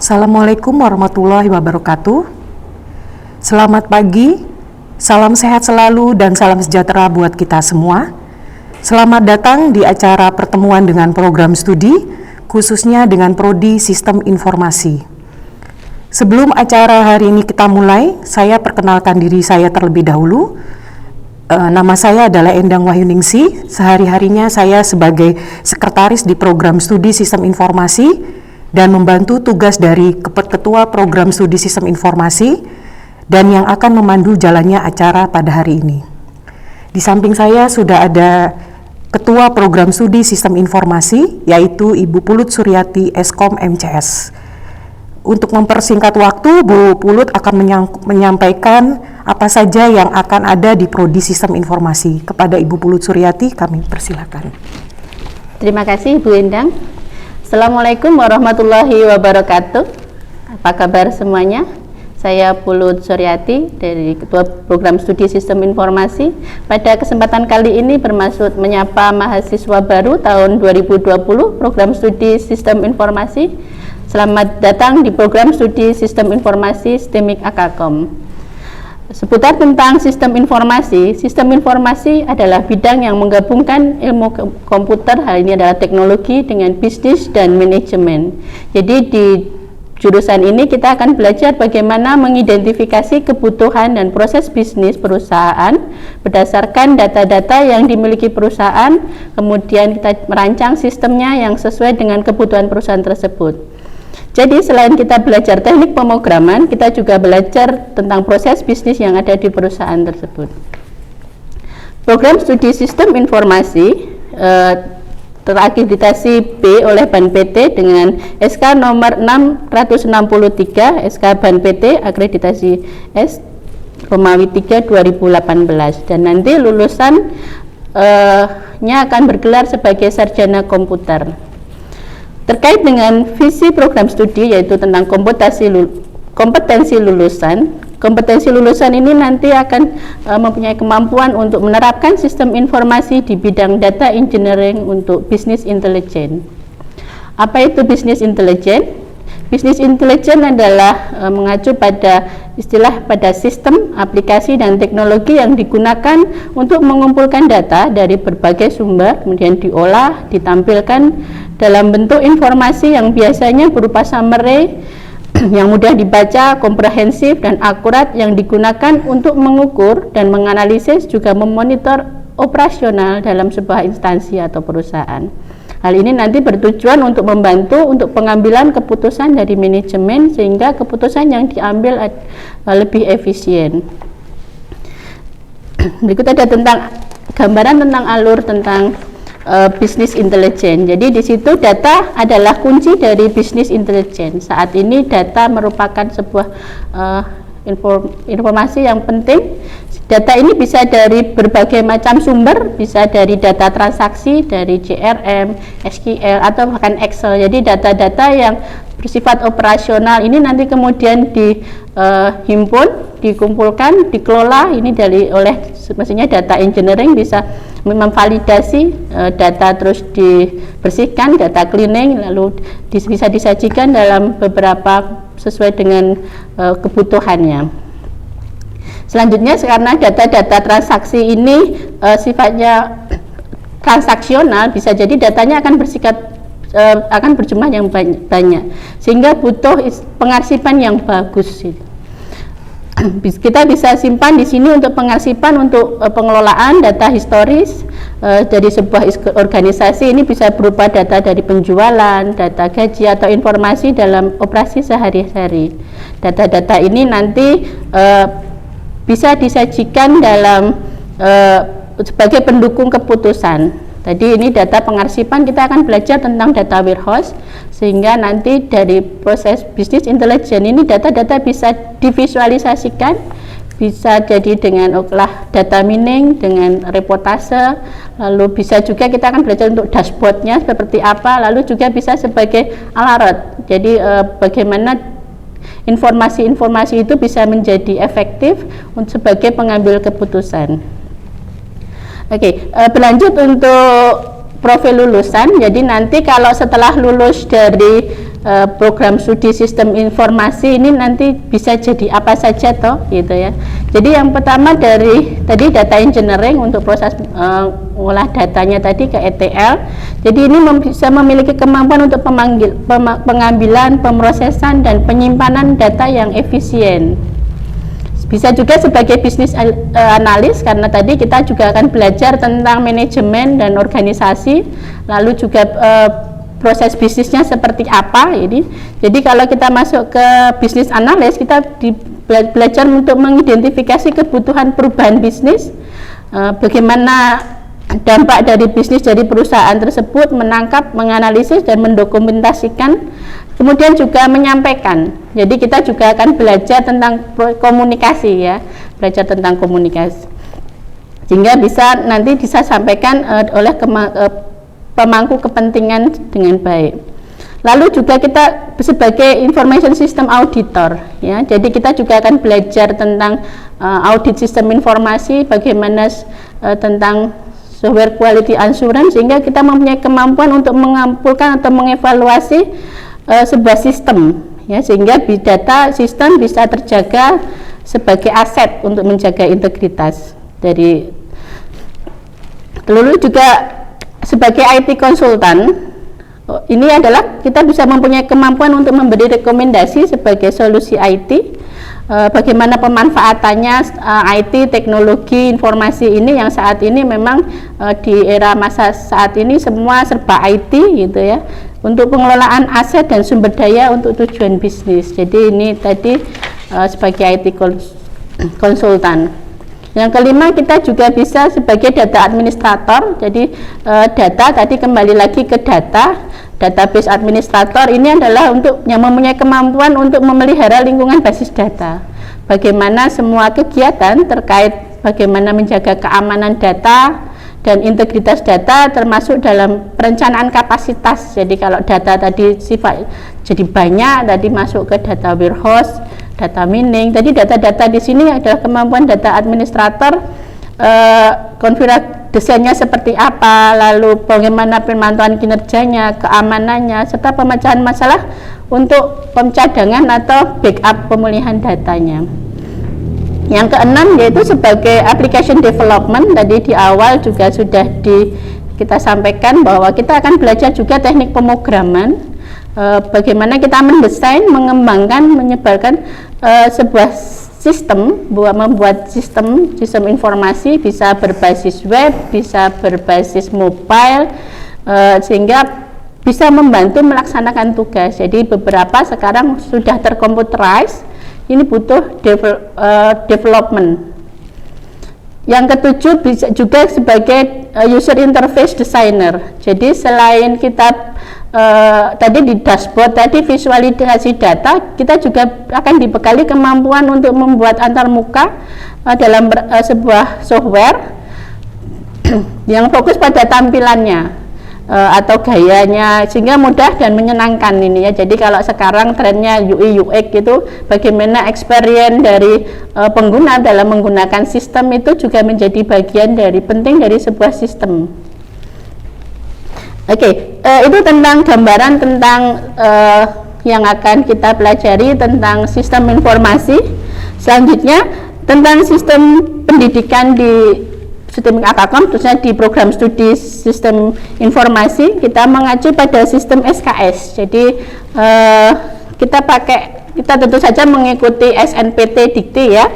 Assalamualaikum warahmatullahi wabarakatuh. Selamat pagi, salam sehat selalu dan salam sejahtera buat kita semua. Selamat datang di acara pertemuan dengan program studi, khususnya dengan Prodi Sistem Informasi. Sebelum acara hari ini kita mulai, saya perkenalkan diri saya terlebih dahulu. Nama saya adalah Endang Wahyuningsi. Sehari-harinya saya sebagai sekretaris di program studi Sistem Informasi dan membantu tugas dari Ketua Program Studi Sistem Informasi dan yang akan memandu jalannya acara pada hari ini. Di samping saya sudah ada Ketua Program Studi Sistem Informasi, yaitu Ibu Pulut Suryati, Eskom MCS. Untuk mempersingkat waktu, Bu Pulut akan menyampaikan apa saja yang akan ada di Prodi Sistem Informasi. Kepada Ibu Pulut Suryati, kami persilakan. Terima kasih Bu Endang. Assalamualaikum warahmatullahi wabarakatuh. Apa kabar semuanya? Saya Pulut Suryati dari Ketua Program Studi Sistem Informasi. Pada kesempatan kali ini bermaksud menyapa mahasiswa baru tahun 2020 Program Studi Sistem Informasi. Selamat datang di Program Studi Sistem Informasi STEMIK Akakom. Seputar tentang sistem informasi adalah bidang yang menggabungkan ilmu komputer, hal ini adalah teknologi, dengan bisnis dan manajemen. Jadi di jurusan ini kita akan belajar bagaimana mengidentifikasi kebutuhan dan proses bisnis perusahaan berdasarkan data-data yang dimiliki perusahaan, kemudian kita merancang sistemnya yang sesuai dengan kebutuhan perusahaan tersebut. Jadi selain kita belajar teknik pemrograman, kita juga belajar tentang proses bisnis yang ada di perusahaan tersebut. Program studi sistem informasi terakreditasi B oleh BAN PT dengan SK nomor 663, SK BAN PT akreditasi S Romawi 3 2018, dan nanti lulusan akan bergelar sebagai sarjana komputer. Terkait dengan visi program studi, yaitu tentang kompetensi lulusan. Kompetensi lulusan ini nanti akan mempunyai kemampuan untuk menerapkan sistem informasi di bidang data engineering untuk business intelligence. Apa itu business intelligence? Business intelligence adalah mengacu pada istilah pada sistem, aplikasi, dan teknologi yang digunakan untuk mengumpulkan data dari berbagai sumber, kemudian diolah, ditampilkan dalam bentuk informasi yang biasanya berupa summary yang mudah dibaca, komprehensif, dan akurat, yang digunakan untuk mengukur dan menganalisis juga memonitor operasional dalam sebuah instansi atau perusahaan. Hal ini nanti bertujuan untuk membantu untuk pengambilan keputusan dari manajemen sehingga keputusan yang diambil lebih efisien. Berikut ada tentang gambaran tentang alur tentang business intelligence. Jadi di situ data adalah kunci dari business intelligence. Saat ini data merupakan sebuah informasi yang penting. Data ini bisa dari berbagai macam sumber, bisa dari data transaksi, dari CRM, SQL, atau bahkan Excel. Jadi data-data yang bersifat operasional ini nanti kemudian dihimpun, dikumpulkan, dikelola. Ini oleh maksudnya data engineering bisa memvalidasi data, terus dibersihkan, data cleaning, lalu bisa disajikan dalam beberapa sesuai dengan kebutuhannya. Selanjutnya, karena data-data transaksi ini sifatnya transaksional, bisa jadi datanya akan berjumlah yang banyak, sehingga butuh pengarsipan yang bagus. Kita bisa simpan di sini untuk pengarsipan, untuk pengelolaan data historis dari sebuah organisasi. Ini bisa berupa data dari penjualan, data gaji, atau informasi dalam operasi sehari-hari. Data-data ini nanti bisa disajikan dalam sebagai pendukung keputusan. Tadi ini data pengarsipan, kita akan belajar tentang data warehouse, sehingga nanti dari proses business intelligence ini data-data bisa divisualisasikan, bisa jadi dengan data mining, dengan reportase, lalu bisa juga kita akan belajar untuk dashboardnya seperti apa, lalu juga bisa sebagai alerт. Jadi bagaimana informasi-informasi itu bisa menjadi efektif sebagai pengambil keputusan. Berlanjut untuk profil lulusan. Jadi nanti kalau setelah lulus dari program studi sistem informasi ini nanti bisa jadi apa saja toh gitu ya. Jadi yang pertama dari tadi data engineering untuk proses olah datanya tadi ke ETL. Jadi ini bisa memiliki kemampuan untuk pengambilan, pemrosesan dan penyimpanan data yang efisien. Bisa juga sebagai bisnis analis, karena tadi kita juga akan belajar tentang manajemen dan organisasi, lalu juga proses bisnisnya seperti apa ini. Jadi kalau kita masuk ke bisnis analis, kita belajar untuk mengidentifikasi kebutuhan perubahan bisnis, bagaimana dampak dari bisnis dari perusahaan tersebut, menangkap, menganalisis dan mendokumentasikan, kemudian juga menyampaikan. Jadi kita juga akan belajar tentang komunikasi ya, belajar tentang komunikasi, sehingga nanti bisa sampaikan oleh pemangku kepentingan dengan baik. Lalu juga kita sebagai information system auditor ya, jadi kita juga akan belajar tentang audit sistem informasi, bagaimana tentang software quality assurance, sehingga kita mempunyai kemampuan untuk mengumpulkan atau mengevaluasi sebuah sistem ya, sehingga data sistem bisa terjaga sebagai aset untuk menjaga integritas dari. Lalu juga sebagai IT konsultan, ini adalah kita bisa mempunyai kemampuan untuk memberi rekomendasi sebagai solusi IT, bagaimana pemanfaatannya IT, teknologi informasi ini yang saat ini memang di era masa saat ini semua serba IT gitu ya, untuk pengelolaan aset dan sumber daya untuk tujuan bisnis. Jadi ini tadi sebagai IT konsultan. Yang kelima, kita juga bisa sebagai data administrator. Jadi data tadi kembali lagi ke database administrator ini adalah untuk yang mempunyai kemampuan untuk memelihara lingkungan basis data. Bagaimana semua kegiatan terkait bagaimana menjaga keamanan data dan integritas data, termasuk dalam perencanaan kapasitas. Jadi kalau data tadi sifat jadi banyak, tadi masuk ke data warehouse, data mining. Tadi data-data di sini adalah kemampuan data administrator, konfigurasi desainnya seperti apa, lalu bagaimana pemantauan kinerjanya, keamanannya, serta pemecahan masalah untuk pencadangan atau backup pemulihan datanya. Yang keenam yaitu sebagai application development. Tadi di awal juga sudah kita sampaikan bahwa kita akan belajar juga teknik pemrograman, bagaimana kita mendesain, mengembangkan, menyebarkan sebuah sistem, membuat sistem informasi bisa berbasis web, bisa berbasis mobile, sehingga bisa membantu melaksanakan tugas. Jadi beberapa sekarang sudah terkomputerized, ini butuh development. Yang ketujuh bisa juga sebagai user interface designer. Jadi selain kita tadi di dashboard tadi visualisasi data, kita juga akan dibekali kemampuan untuk membuat antarmuka dalam sebuah software yang fokus pada tampilannya atau gayanya, sehingga mudah dan menyenangkan ini ya. Jadi kalau sekarang trennya UI UX gitu, bagaimana experience dari pengguna dalam menggunakan sistem itu juga menjadi bagian dari penting dari sebuah sistem. Oke, itu tentang gambaran tentang yang akan kita pelajari tentang sistem informasi. Selanjutnya tentang sistem pendidikan di sistem Akakom, khususnya di program studi sistem informasi, kita mengacu pada sistem SKS. Jadi kita tentu saja mengikuti SNPT Dikti ya,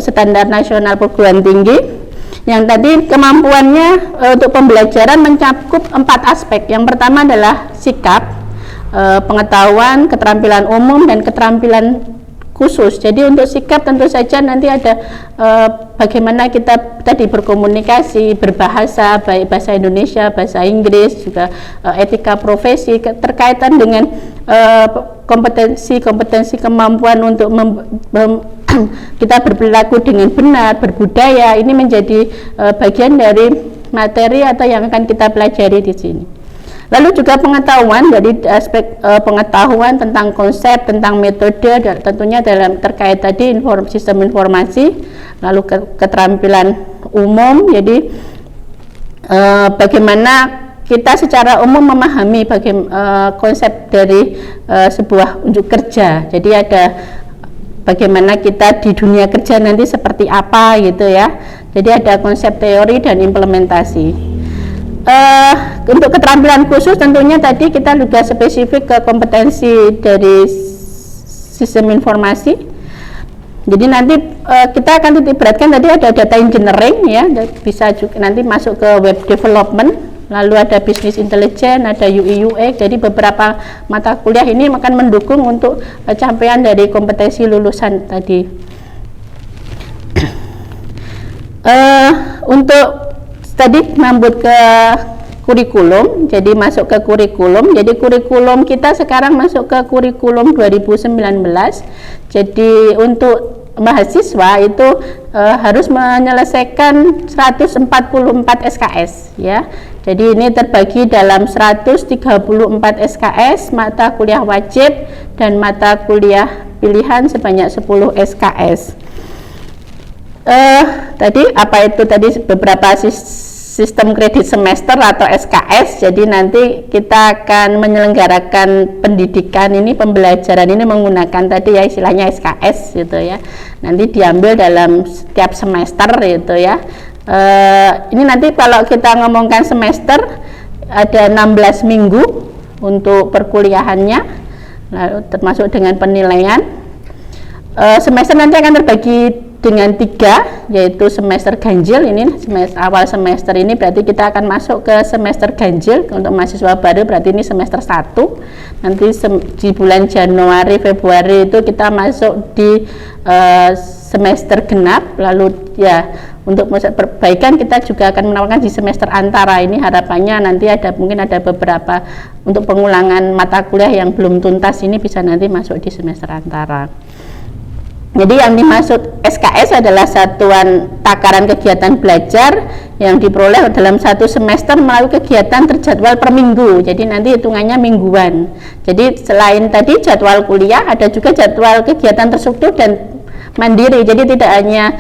Standar Nasional Perguruan Tinggi, yang tadi kemampuannya untuk pembelajaran mencakup 4 aspek. Yang pertama adalah sikap, pengetahuan, keterampilan umum, dan keterampilan khusus. Jadi untuk sikap tentu saja nanti ada bagaimana kita tadi berkomunikasi, berbahasa, baik bahasa Indonesia, bahasa Inggris, juga etika profesi, terkaitan dengan kompetensi kemampuan untuk kita berperilaku dengan benar, berbudaya. Ini menjadi bagian dari materi atau yang akan kita pelajari di sini. Lalu juga pengetahuan, dari aspek pengetahuan tentang konsep, tentang metode, dan tentunya dalam terkait tadi sistem informasi. Lalu keterampilan umum, jadi bagaimana kita secara umum memahami bagaimana konsep dari sebuah unjuk kerja. Jadi ada bagaimana kita di dunia kerja nanti seperti apa gitu ya. Jadi ada konsep teori dan implementasi. Untuk keterampilan khusus tentunya tadi kita juga spesifik ke kompetensi dari sistem informasi. Jadi nanti kita akan titik-beratkan tadi ada data engineering ya, bisa juga nanti masuk ke web development, lalu ada business intelligence, ada UI UX. Jadi beberapa mata kuliah ini akan mendukung untuk capaian dari kompetensi lulusan tadi. Untuk tadi menyambut ke kurikulum, jadi masuk ke kurikulum. Jadi kurikulum kita sekarang masuk ke kurikulum 2019. Jadi untuk mahasiswa itu harus menyelesaikan 144 SKS ya. Jadi ini terbagi dalam 134 SKS mata kuliah wajib dan mata kuliah pilihan sebanyak 10 SKS. Tadi apa itu tadi beberapa sistem kredit semester atau SKS. Jadi nanti kita akan menyelenggarakan pendidikan ini, pembelajaran ini menggunakan tadi ya istilahnya SKS gitu ya. Nanti diambil dalam setiap semester gitu ya. Ini nanti kalau kita ngomongkan semester ada 16 minggu untuk perkuliahannya, lalu termasuk dengan penilaian. Semester nanti akan terbagi dengan 3, yaitu semester ganjil. Ini awal semester ini berarti kita akan masuk ke semester ganjil. Untuk mahasiswa baru berarti ini semester 1. Nanti di bulan Januari Februari itu kita masuk di semester genap. Lalu ya untuk perbaikan kita juga akan menawarkan di semester antara. Ini harapannya nanti mungkin ada beberapa untuk pengulangan mata kuliah yang belum tuntas, ini bisa nanti masuk di semester antara. Jadi yang dimaksud SKS adalah satuan takaran kegiatan belajar yang diperoleh dalam satu semester melalui kegiatan terjadwal per minggu. Jadi nanti hitungannya mingguan. Jadi selain tadi jadwal kuliah, ada juga jadwal kegiatan terstruktur dan mandiri. Jadi tidak hanya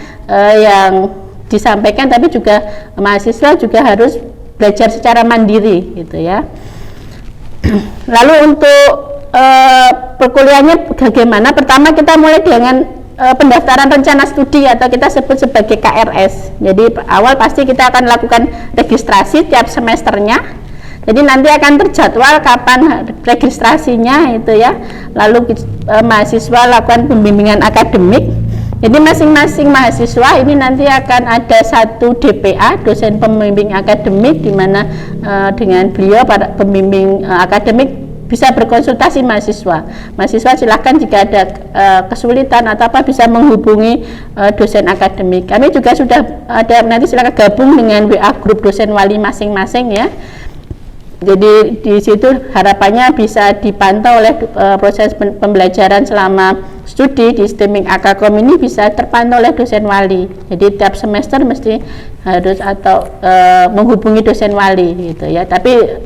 yang disampaikan, tapi juga mahasiswa juga harus belajar secara mandiri gitu ya. Lalu untuk perkuliahannya bagaimana? Pertama kita mulai dengan pendaftaran rencana studi atau kita sebut sebagai KRS. Jadi awal pasti kita akan lakukan registrasi tiap semesternya. Jadi nanti akan terjadwal kapan registrasinya itu ya. Lalu mahasiswa lakukan pembimbingan akademik. Jadi masing-masing mahasiswa ini nanti akan ada satu DPA, dosen pembimbing akademik, di mana dengan beliau para pembimbing akademik bisa berkonsultasi mahasiswa. Mahasiswa silahkan jika ada kesulitan atau apa bisa menghubungi dosen akademik. Kami juga sudah ada, nanti silakan gabung dengan WA grup dosen wali masing-masing ya. Jadi di situ harapannya bisa dipantau oleh proses pembelajaran selama studi di STEMIC Akakom ini bisa terpantau oleh dosen wali. Jadi tiap semester mesti harus atau menghubungi dosen wali gitu ya. Tapi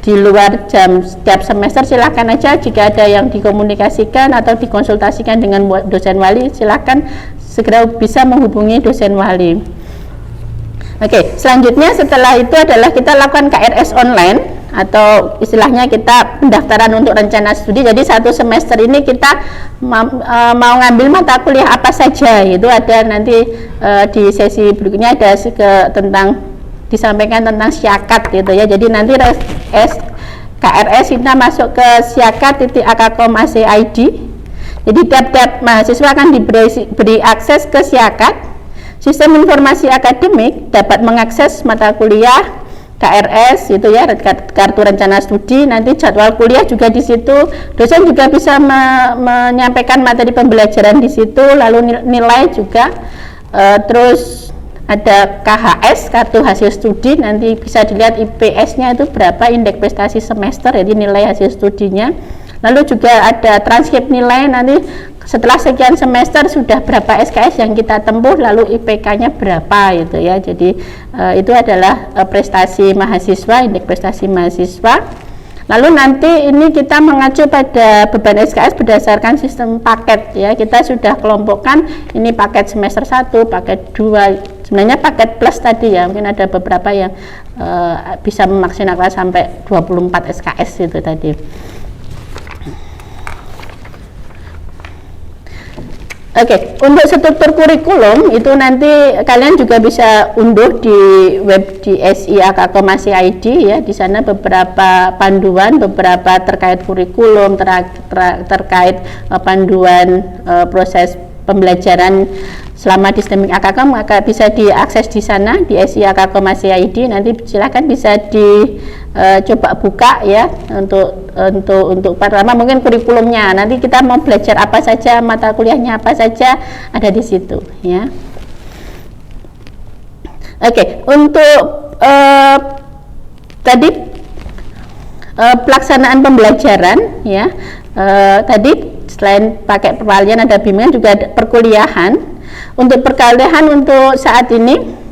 di luar jam setiap semester silakan aja, jika ada yang dikomunikasikan atau dikonsultasikan dengan dosen wali silakan segera bisa menghubungi dosen wali. Oke, selanjutnya setelah itu adalah kita lakukan KRS online atau istilahnya kita pendaftaran untuk rencana studi. Jadi satu semester ini kita mau ngambil mata kuliah apa saja, itu ada nanti di sesi berikutnya ada tentang disampaikan tentang syakat gitu ya. Jadi nanti KRS kita masuk ke syakat.akakom.ac.id. Jadi tiap-tiap mahasiswa akan diberi akses ke syakat. Sistem informasi akademik dapat mengakses mata kuliah KRS itu ya, kartu rencana studi. Nanti jadwal kuliah juga di situ. Dosen juga bisa menyampaikan materi pembelajaran di situ, lalu nilai juga. Terus ada KHS, kartu hasil studi, nanti bisa dilihat IPS-nya itu berapa, indeks prestasi semester, jadi nilai hasil studinya. Lalu juga ada transkrip nilai, nanti setelah sekian semester sudah berapa SKS yang kita tempuh, lalu IPK-nya berapa gitu ya. Jadi itu adalah prestasi mahasiswa, indeks prestasi mahasiswa. Lalu nanti ini kita mengacu pada beban SKS berdasarkan sistem paket ya. Kita sudah kelompokkan ini paket semester 1, paket 2 sebenarnya paket plus tadi ya, mungkin ada beberapa yang bisa memaksimalkan sampai 24 SKS itu tadi. Oke, untuk struktur kurikulum itu nanti kalian juga bisa unduh di web di SI-AKKOM-ID ya. Di sana beberapa panduan, beberapa terkait kurikulum, terkait panduan proses pembelajaran selama di STEMIK AKKOM, maka bisa diakses di sana di SI-AKKOM-ID. Nanti silakan bisa coba buka ya untuk pertama mungkin kurikulumnya. Nanti kita mau belajar apa saja, mata kuliahnya apa saja ada di situ ya. Oke, untuk tadi pelaksanaan pembelajaran ya. Tadi selain pakai perwalian ada bimbingan juga ada perkuliahan. Untuk perkuliahan untuk saat ini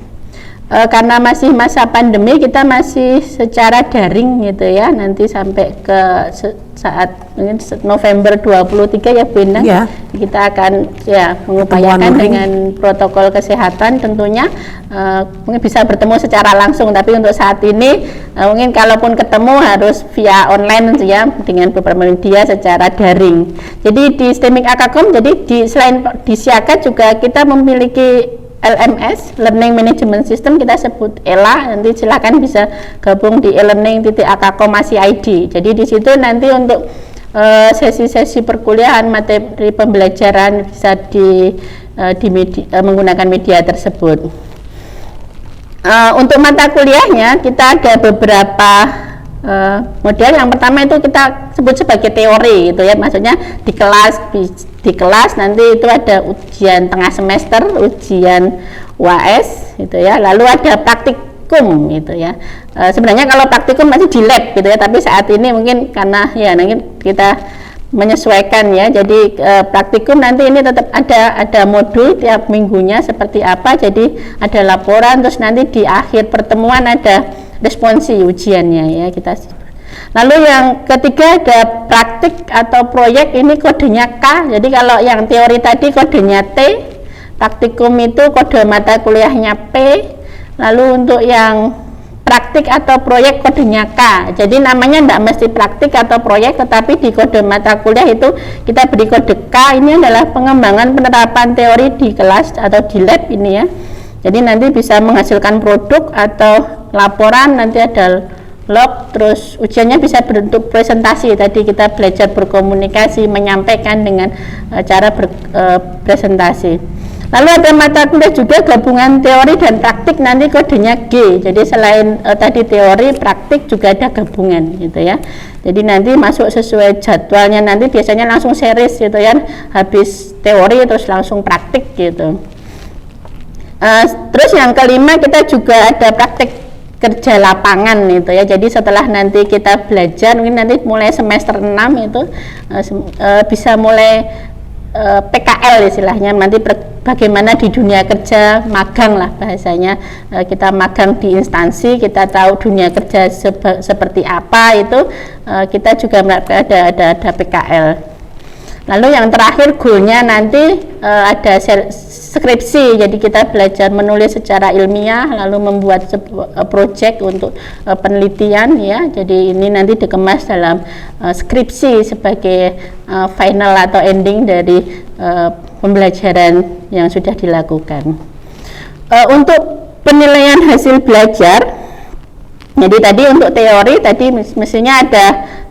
karena masih masa pandemi kita masih secara daring gitu ya, nanti sampai ke saat mungkin November 23 ya Bu Endang ya. Kita akan ya mengupayakan dengan protokol kesehatan tentunya mungkin bisa bertemu secara langsung, tapi untuk saat ini mungkin kalaupun ketemu harus via online ya dengan beberapa media secara daring. Jadi di STEMIK AKKOM jadi selain di Siaga juga kita memiliki LMS, Learning Management System, kita sebut ELA. Nanti silakan bisa gabung di e-learning.akkom-id. Jadi di situ nanti untuk sesi-sesi perkuliahan, materi pembelajaran bisa menggunakan media tersebut. Untuk mata kuliahnya kita ada beberapa model. Yang pertama itu kita sebut sebagai teori gitu ya, maksudnya di kelas nanti itu ada ujian tengah semester, ujian UAS gitu ya, lalu ada praktikum gitu ya. Sebenarnya kalau praktikum masih di lab gitu ya, tapi saat ini mungkin karena ya nanti kita menyesuaikan ya, jadi praktikum nanti ini tetap ada modul tiap minggunya seperti apa, jadi ada laporan, terus nanti di akhir pertemuan ada responsi ujiannya ya kita. Lalu yang ketiga ada praktik atau proyek, ini kodenya K. Jadi kalau yang teori tadi kodenya T, praktikum itu kode mata kuliahnya P. Lalu untuk yang praktik atau proyek kodenya K. Jadi namanya tidak mesti praktik atau proyek, tetapi di kode mata kuliah itu kita beri kode K. Ini adalah pengembangan penerapan teori di kelas atau di lab ini ya. Jadi nanti bisa menghasilkan produk atau laporan, nanti ada log, terus ujiannya bisa berbentuk presentasi. Tadi kita belajar berkomunikasi, menyampaikan dengan cara presentasi. Lalu ada mata kuliah juga gabungan teori dan praktik, nanti kodenya G. Jadi selain tadi teori, praktik juga ada gabungan gitu ya. Jadi nanti masuk sesuai jadwalnya, nanti biasanya langsung series gitu ya, habis teori terus langsung praktik gitu. Terus yang kelima kita juga ada praktik kerja lapangan itu ya. Jadi setelah nanti kita belajar, mungkin nanti mulai semester 6 itu bisa mulai PKL istilahnya, nanti bagaimana di dunia kerja, magang lah bahasanya, kita magang di instansi, kita tahu dunia kerja seperti apa itu, kita juga ada PKL. Lalu yang terakhir goalnya nanti ada skripsi, jadi kita belajar menulis secara ilmiah, lalu membuat project untuk penelitian ya. Jadi ini nanti dikemas dalam skripsi sebagai final atau ending dari pembelajaran yang sudah dilakukan. Untuk penilaian hasil belajar, jadi tadi untuk teori tadi mestinya ada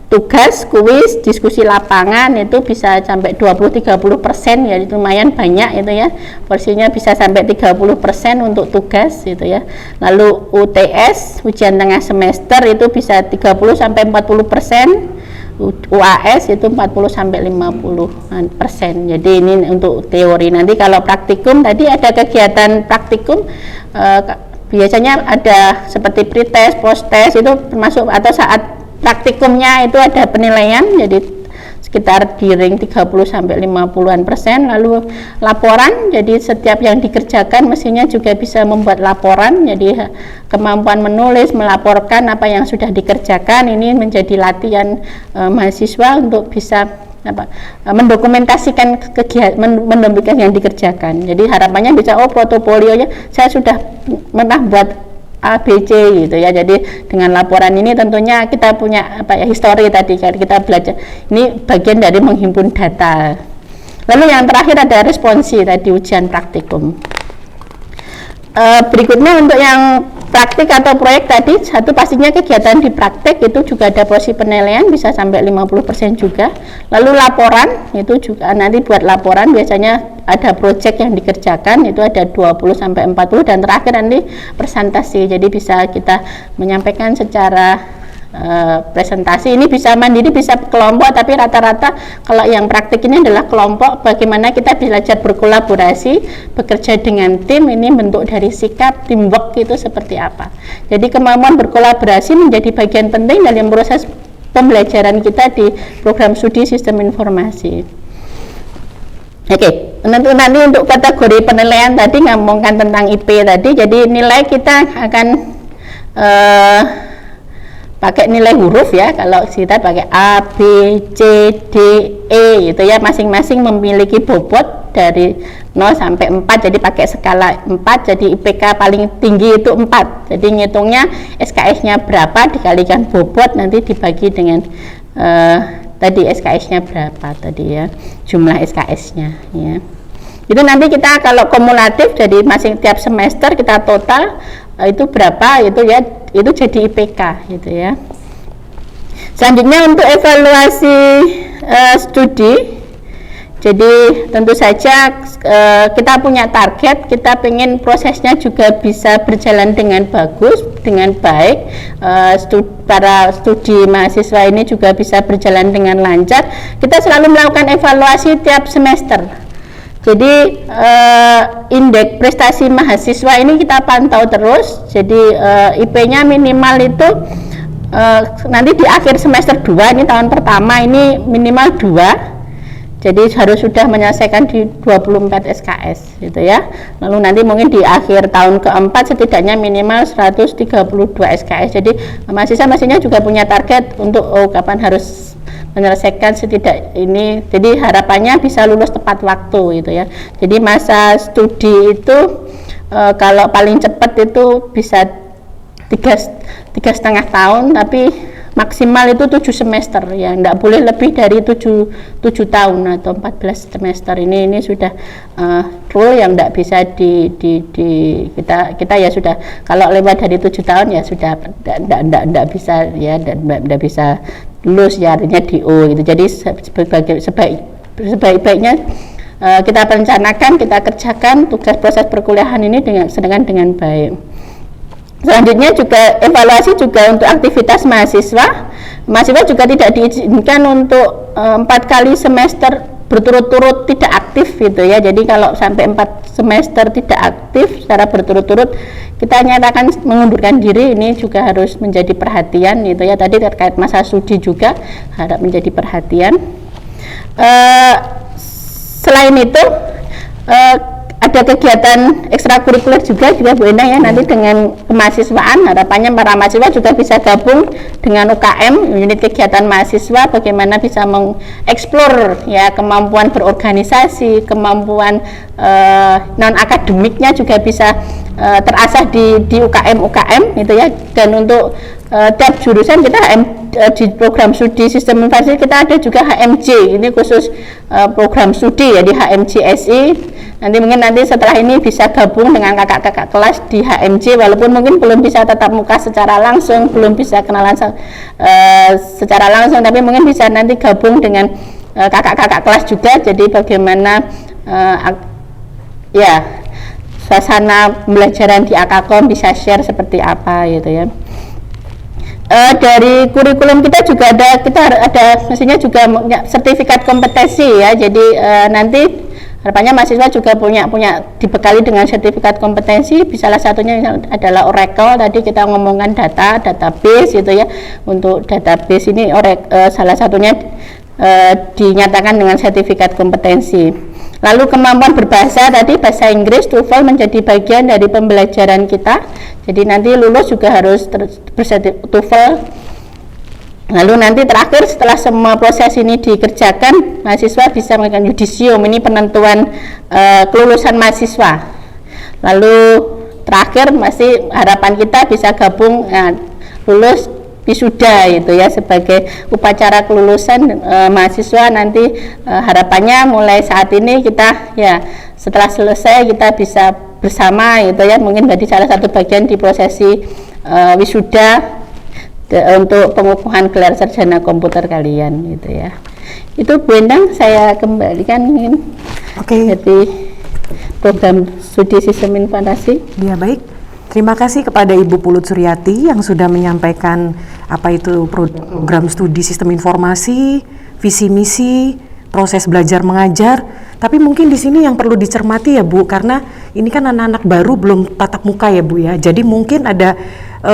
tugas, kuis, diskusi lapangan, itu bisa sampai 20-30% ya, itu lumayan banyak itu ya, porsinya bisa sampai 30% untuk tugas gitu ya. Lalu UTS, ujian tengah semester, itu bisa 30-40%, UAS itu 40-50%. Jadi ini untuk teori. Nanti kalau praktikum tadi ada kegiatan praktikum, biasanya ada seperti pretest, posttest itu termasuk, atau saat praktikumnya itu ada penilaian, jadi sekitar di ring 30-50%. Lalu laporan, jadi setiap yang dikerjakan mestinya juga bisa membuat laporan, jadi kemampuan menulis, melaporkan apa yang sudah dikerjakan, ini menjadi latihan mahasiswa untuk bisa mendokumentasikan kegiatan yang dikerjakan. Jadi harapannya bisa portofolionya saya sudah pernah buat A, B, C gitu ya. Jadi dengan laporan ini tentunya kita punya histori tadi kan kita belajar. Ini bagian dari menghimpun data. Lalu yang terakhir ada responsi tadi ujian praktikum. Berikutnya untuk yang praktik atau proyek tadi, satu pastinya kegiatan di praktek itu juga ada porsi penilaian bisa sampai 50% juga. Lalu laporan itu juga nanti buat laporan biasanya ada proyek yang dikerjakan itu ada 20 sampai 40 dan terakhir nanti presentasi. Jadi bisa kita menyampaikan secara presentasi ini bisa mandiri bisa kelompok, tapi rata-rata kalau yang praktik ini adalah kelompok. Bagaimana kita belajar berkolaborasi, bekerja dengan tim, ini bentuk dari sikap teamwork itu seperti apa. Jadi kemampuan berkolaborasi menjadi bagian penting dalam proses pembelajaran kita di program studi sistem informasi. Oke, nanti untuk kategori penilaian tadi ngomongkan tentang IP tadi. Jadi nilai kita akan pakai nilai huruf ya. Kalau kita pakai A, B, C, D, E gitu ya, masing-masing memiliki bobot dari 0 sampai 4, jadi pakai skala 4, jadi IPK paling tinggi itu 4. Jadi ngitungnya SKS-nya berapa dikalikan bobot, nanti dibagi dengan tadi SKS-nya berapa tadi ya, jumlah SKS-nya ya. Itu nanti kita kalau kumulatif jadi masing tiap semester kita total itu berapa itu ya, itu jadi IPK gitu ya. Selanjutnya untuk evaluasi studi, jadi tentu saja kita punya target, kita pengen prosesnya juga bisa berjalan dengan bagus, dengan baik, para studi mahasiswa ini juga bisa berjalan dengan lancar. Kita selalu melakukan evaluasi tiap semester. Jadi indeks prestasi mahasiswa ini kita pantau terus. Jadi IP-nya minimal itu nanti di akhir semester 2 ini tahun pertama ini minimal 2. Jadi harus sudah menyelesaikan di 24 SKS gitu ya. Lalu nanti mungkin di akhir tahun keempat setidaknya minimal 132 SKS. Jadi mahasiswa-mahasiswanya juga punya target untuk kapan harus menyelesaikan setidak ini. Jadi harapannya bisa lulus tepat waktu gitu ya. Jadi masa studi itu kalau paling cepat itu bisa 3,5 tahun, tapi maksimal itu 7 semester ya, enggak boleh lebih dari 7 tahun atau 14 semester. Ini sudah rule yang enggak bisa kita ya sudah, kalau lewat dari 7 tahun ya sudah enggak bisa ya, dan enggak bisa lulus ya, artinya DO gitu. Jadi sebaik-baiknya kita rencanakan, kita kerjakan tugas proses perkuliahan ini dengan baik. Selanjutnya juga evaluasi juga untuk aktivitas mahasiswa. Mahasiswa juga tidak diizinkan untuk 4 kali semester berturut-turut tidak aktif gitu ya. Jadi kalau sampai 4 semester tidak aktif secara berturut-turut, kita nyatakan mengundurkan diri. Ini juga harus menjadi perhatian gitu ya. Tadi terkait masa studi juga harap menjadi perhatian. Selain itu ada kegiatan ekstrakurikuler juga Bu Endang ya, nanti dengan kemahasiswaan. Harapannya para mahasiswa juga bisa gabung dengan UKM, unit kegiatan mahasiswa, bagaimana bisa mengeksplor ya kemampuan berorganisasi, kemampuan non akademiknya juga bisa terasah di UKM gitu ya. Dan untuk tiap jurusan kita di program studi sistem informasi kita ada juga HMJ, ini khusus program studi ya di HMJ SI. Nanti setelah ini bisa gabung dengan kakak-kakak kelas di HMJ, walaupun mungkin belum bisa tatap muka secara langsung, belum bisa kenalan secara langsung, tapi mungkin bisa nanti gabung dengan kakak-kakak kelas juga. Jadi bagaimana ya suasana pembelajaran di AKKOM bisa share seperti apa gitu ya. Dari kurikulum kita juga ada mestinya juga sertifikat kompetensi ya. Jadi nanti harapannya mahasiswa juga punya dibekali dengan sertifikat kompetensi. Salah satunya adalah Oracle, tadi kita ngomongkan database gitu ya. Untuk database ini salah satunya dinyatakan dengan sertifikat kompetensi. Lalu kemampuan berbahasa, tadi bahasa Inggris TOEFL menjadi bagian dari pembelajaran kita. Jadi nanti lulus juga harus TOEFL Lalu nanti terakhir setelah semua proses ini dikerjakan, mahasiswa bisa melakukan yudisium, ini penentuan kelulusan mahasiswa. Lalu terakhir masih harapan kita bisa gabung lulus wisuda itu ya, sebagai upacara kelulusan mahasiswa nanti. Harapannya mulai saat ini kita ya setelah selesai kita bisa bersama gitu ya, mungkin jadi salah satu bagian di prosesi wisuda untuk pengukuhan gelar sarjana komputer kalian gitu ya. Itu Bu Endang, saya kembalikan mungkin. Oke. Jadi program studi sistem informasi. Ya, baik. Terima kasih kepada Ibu Pulut Suryati yang sudah menyampaikan apa itu program studi sistem informasi, visi misi, proses belajar mengajar. Tapi mungkin di sini yang perlu dicermati ya Bu, karena ini kan anak-anak baru belum tatap muka ya Bu ya. Jadi mungkin ada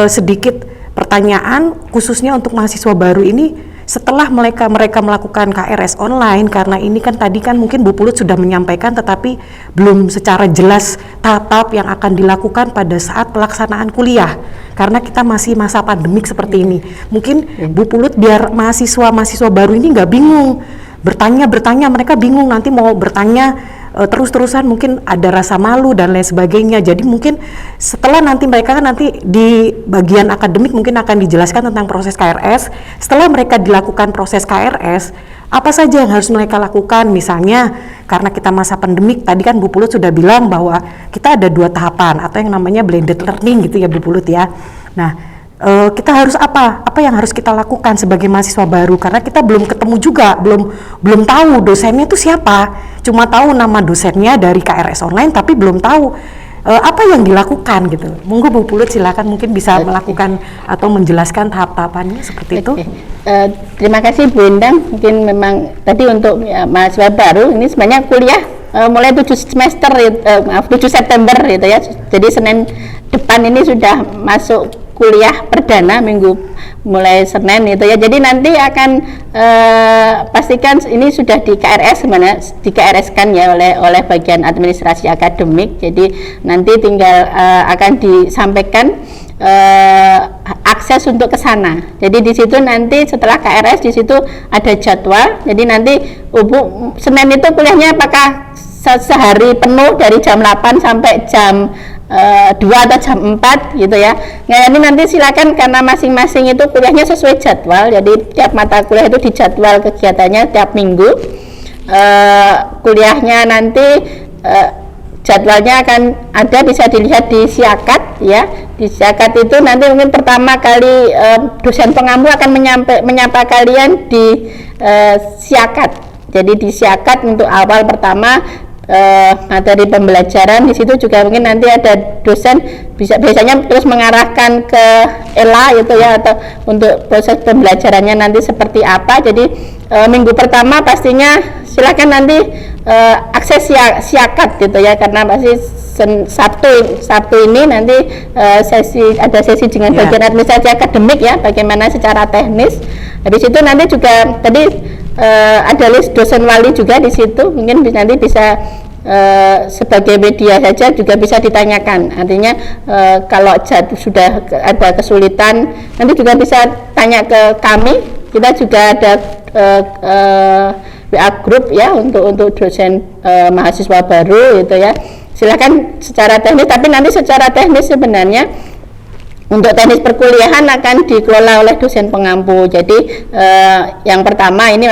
sedikit pertanyaan khususnya untuk mahasiswa baru ini setelah mereka melakukan KRS online, karena ini kan tadi kan mungkin Bu Pulut sudah menyampaikan tetapi belum secara jelas tahap yang akan dilakukan pada saat pelaksanaan kuliah karena kita masih masa pandemik seperti ini. Mungkin Bu Pulut biar mahasiswa baru ini nggak bingung bertanya mereka bingung nanti mau bertanya terus-terusan, mungkin ada rasa malu dan lain sebagainya. Jadi mungkin setelah nanti mereka kan nanti di bagian akademik mungkin akan dijelaskan tentang proses KRS. Setelah mereka dilakukan proses KRS, apa saja yang harus mereka lakukan? Misalnya karena kita masa pandemik, tadi kan Bu Pulut sudah bilang bahwa kita ada 2 tahapan atau yang namanya blended learning gitu ya Bu Pulut ya. Nah, kita harus apa yang harus kita lakukan sebagai mahasiswa baru, karena kita belum ketemu juga, belum tahu dosennya itu siapa, cuma tahu nama dosennya dari KRS online tapi belum tahu apa yang dilakukan gitu. Monggo Bu Pulut silakan mungkin bisa melakukan atau menjelaskan tahap-tahapannya seperti itu. Terima kasih Bu Endang. Mungkin memang tadi untuk mahasiswa baru ini sebenarnya kuliah mulai 7 semester 7 September gitu ya. Jadi Senin depan ini sudah masuk kuliah perdana minggu mulai Senin itu ya. Jadi nanti akan pastikan ini sudah di KRS, sebenarnya di KRS kan ya oleh bagian administrasi akademik. Jadi nanti tinggal akan disampaikan akses untuk ke sana. Jadi di situ nanti setelah KRS di situ ada jadwal. Jadi nanti Bu Senin itu kuliahnya apakah sehari penuh dari jam 8 sampai jam 2 atau jam 4 gitu ya. Nah, ini nanti silakan karena masing-masing itu kuliahnya sesuai jadwal. Jadi tiap mata kuliah itu dijadwal kegiatannya tiap minggu. Kuliahnya nanti jadwalnya akan ada, bisa dilihat di Siakat ya. Di Siakat itu nanti mungkin pertama kali dosen pengampu akan menyapa kalian di Siakat. Jadi di Siakat untuk awal pertama materi pembelajaran. Di situ juga mungkin nanti ada dosen biasanya terus mengarahkan ke ELA itu ya, atau untuk proses pembelajarannya nanti seperti apa. Jadi minggu pertama pastinya silakan nanti akses Siakat gitu ya, karena pasti Sabtu ini nanti ada sesi dengan bagian administrasi akademik ya, bagaimana secara teknis. Habis itu nanti juga tadi ada list dosen wali juga di situ, mungkin nanti bisa sebagai media saja juga bisa ditanyakan. Artinya kalau sudah ada kesulitan nanti juga bisa tanya ke kami. Kita juga ada WA group ya untuk dosen mahasiswa baru gitu ya. Silakan secara teknis, tapi nanti secara teknis sebenarnya untuk teknis perkuliahan akan dikelola oleh dosen pengampu. Jadi yang pertama ini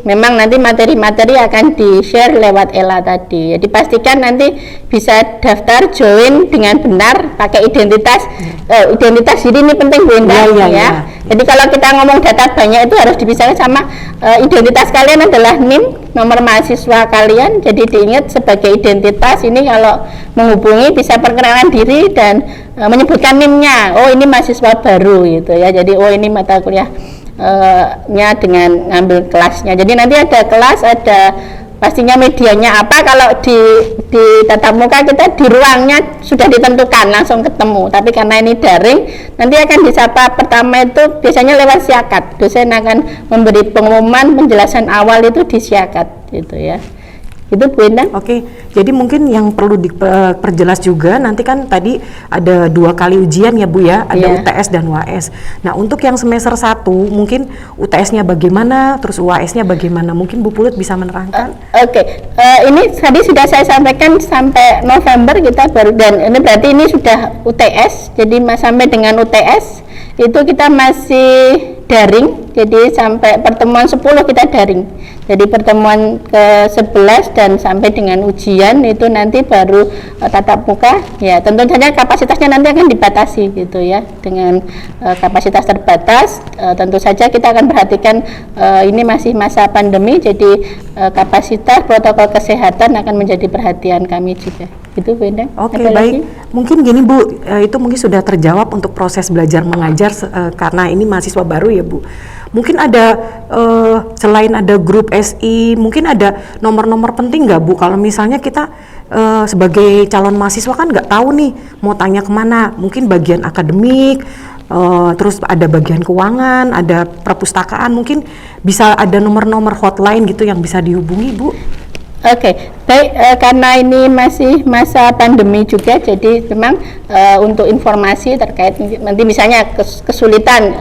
memang nanti materi-materi akan di-share lewat ELA tadi. Jadi pastikan nanti bisa daftar join dengan benar pakai identitas diri, ini penting Bu Endang ya. Jadi kalau kita ngomong data banyak itu harus dipisahkan sama identitas kalian adalah NIM, nomor mahasiswa kalian. Jadi diingat sebagai identitas ini, kalau menghubungi bisa perkenalan diri dan menyebutkan NIM-nya. Oh ini mahasiswa baru gitu ya. Jadi oh ini mata kuliahnya dengan ngambil kelasnya. Jadi nanti ada kelas, ada pastinya medianya apa. Kalau di tatap muka kita di ruangnya sudah ditentukan langsung ketemu, tapi karena ini daring nanti akan disapa pertama itu biasanya lewat Siakat. Dosen akan memberi pengumuman penjelasan awal itu di Siakat gitu ya. Itu Bu Endang. Oke, jadi mungkin yang perlu diperjelas juga nanti kan tadi ada 2 kali ujian ya Bu ya, ada Iya. UTS dan UAS. Nah untuk yang semester 1 mungkin UTS-nya bagaimana, terus UAS-nya bagaimana? Mungkin Bu Pulut bisa menerangkan? Oke, ini tadi sudah saya sampaikan sampai November kita baru, dan ini berarti ini sudah UTS, jadi sampai dengan UTS itu kita masih daring, jadi sampai pertemuan 10 kita daring, jadi pertemuan ke-11 dan sampai dengan ujian itu nanti baru tatap muka. Ya tentu saja kapasitasnya nanti akan dibatasi gitu ya, dengan kapasitas terbatas. Tentu saja kita akan perhatikan ini masih masa pandemi, jadi kapasitas protokol kesehatan akan menjadi perhatian kami juga. Itu Bu Endang. Oke, Apa baik. lagi? Mungkin gini Bu, itu mungkin sudah terjawab untuk proses belajar mengajar karena ini mahasiswa baru ya Bu. Mungkin ada selain ada grup SI, mungkin ada nomor-nomor penting nggak Bu? Kalau misalnya kita sebagai calon mahasiswa kan nggak tahu nih mau tanya kemana. Mungkin bagian akademik, terus ada bagian keuangan, ada perpustakaan. Mungkin bisa ada nomor-nomor hotline gitu yang bisa dihubungi Bu. Oke, baik, karena ini masih masa pandemi juga, jadi memang untuk informasi terkait nanti misalnya kesulitan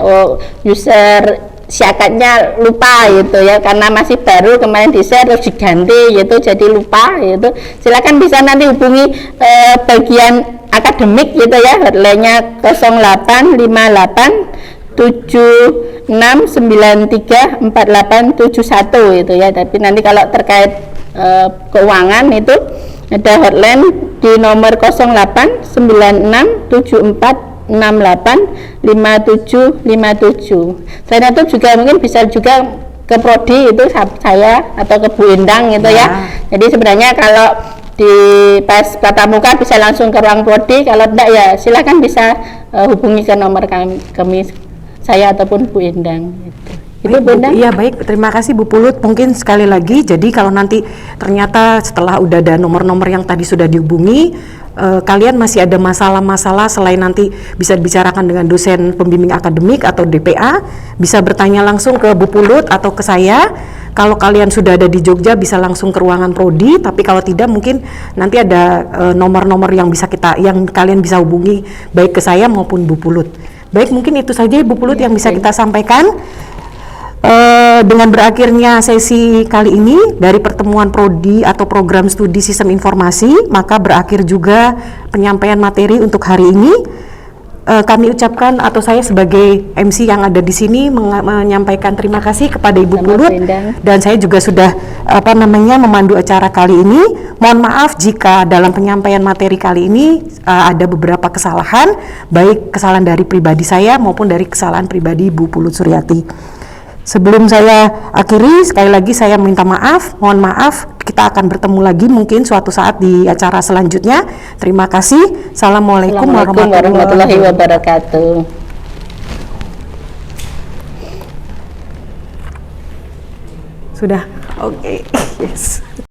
user siakatnya lupa gitu ya, karena masih baru kemarin di-share terus diganti gitu jadi lupa gitu, silakan bisa nanti hubungi bagian akademik gitu ya, hotline-nya 0858 76934871 itu ya. Tapi nanti kalau terkait keuangan itu ada hotline di nomor 089674685757. Selain itu juga mungkin bisa juga ke prodi itu saya atau ke Bu Endang gitu ya. Jadi sebenarnya kalau di pas tatap muka bisa langsung ke ruang prodi, kalau tidak ya silakan bisa hubungi ke nomor kami saya ataupun Bu Endang gitu. Itu Bu Endang. Iya baik, terima kasih Bu Pulut. Mungkin sekali lagi, jadi kalau nanti ternyata setelah udah ada nomor-nomor yang tadi sudah dihubungi, kalian masih ada masalah-masalah selain nanti bisa dibicarakan dengan dosen pembimbing akademik atau DPA, bisa bertanya langsung ke Bu Pulut atau ke saya. Kalau kalian sudah ada di Jogja bisa langsung ke ruangan prodi, tapi kalau tidak mungkin nanti ada nomor-nomor yang kalian bisa hubungi baik ke saya maupun Bu Pulut. Baik, mungkin itu saja Bu Pulut yang bisa kita sampaikan. Dengan berakhirnya sesi kali ini dari pertemuan prodi atau program studi sistem informasi, maka berakhir juga penyampaian materi untuk hari ini. Kami ucapkan atau saya sebagai MC yang ada di sini menyampaikan terima kasih kepada Ibu Pulut, dan saya juga sudah memandu acara kali ini. Mohon maaf jika dalam penyampaian materi kali ini ada beberapa kesalahan, baik kesalahan dari pribadi saya maupun dari kesalahan pribadi Ibu Pulut Suryati. Sebelum saya akhiri, sekali lagi saya minta maaf, mohon maaf, kita akan bertemu lagi mungkin suatu saat di acara selanjutnya. Terima kasih. Assalamualaikum warahmatullahi wabarakatuh. Sudah, oke. Yes.